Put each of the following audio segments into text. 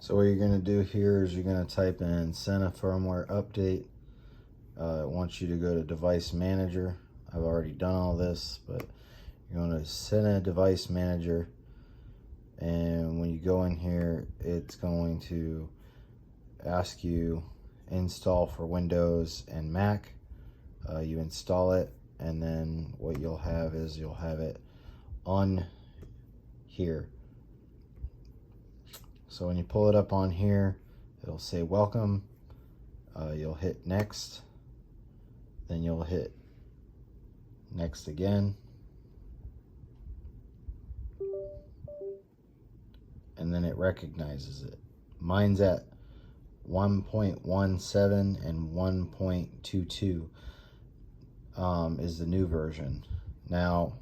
So what you're going to do here is you're going to type in Sena firmware update. It wants you to go to device manager. I've already done all this, but you're going to Sena device manager, and when you go in here, it's going to ask you install for Windows and Mac. You install it, and then what you'll have is you'll have it on here. So when you pull it up on here, it'll say welcome. You'll hit next, then you'll hit next again, and then it recognizes it. Mine's at 1.17 and 1.22 is the new version. Now,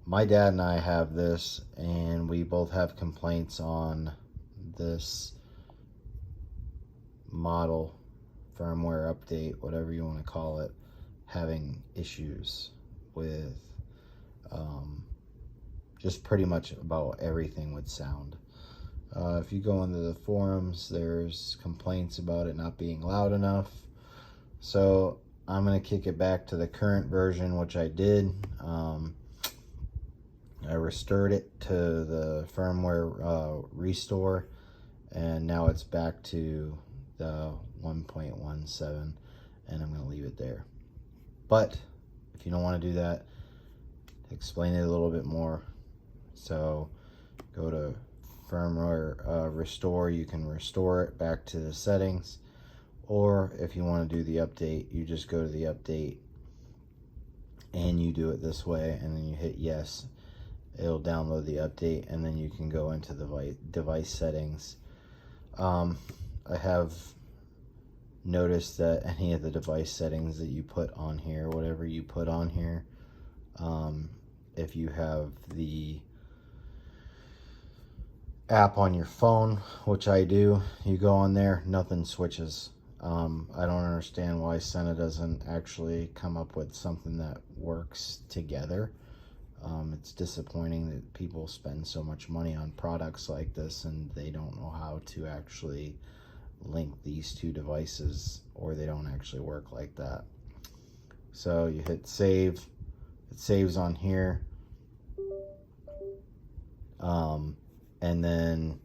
my dad and I have this, and we both have complaints on this model, firmware update, whatever you want to call it, having issues with just pretty much about everything with sound. If you go into the forums, there's complaints about it not being loud enough. So I'm going to kick it back to the current version, which I did. I restored it to the firmware restore, and now it's back to the 1.17, and I'm going to leave it there. But if you don't want to do that, explain it a little bit more. So go to firmware restore. You can restore it back to the settings, or if you want to do the update, you just go to the update and you do it this way, and then you hit yes. It'll download the update, and then you can go into the device settings. I have noticed that any of the device settings that you put on here, whatever you put on here, if you have the app on your phone, which I do, you go on there, nothing switches. I don't understand why Sena doesn't actually come up with something that works together. It's disappointing that people spend so much money on products like this and they don't know how to actually link these two devices, or they don't actually work like that. So you hit save, it saves on here, and then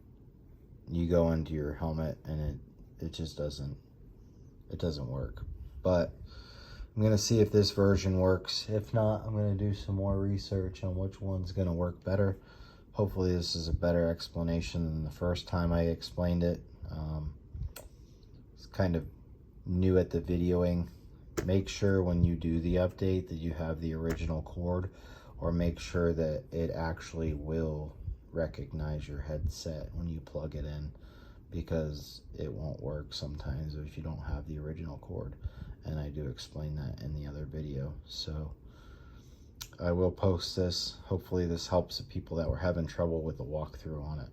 you go into your helmet, and it just doesn't work. But I'm going to see if this version works. If not, I'm going to do some more research on which one's going to work better. Hopefully this is a better explanation than the first time I explained it. It's kind of new at the videoing. Make sure when you do the update that you have the original cord, or make sure that it actually will recognize your headset when you plug it in, because it won't work sometimes if you don't have the original cord. And I do explain that in the other video. So I will post this. Hopefully this helps the people that were having trouble with the walkthrough on it.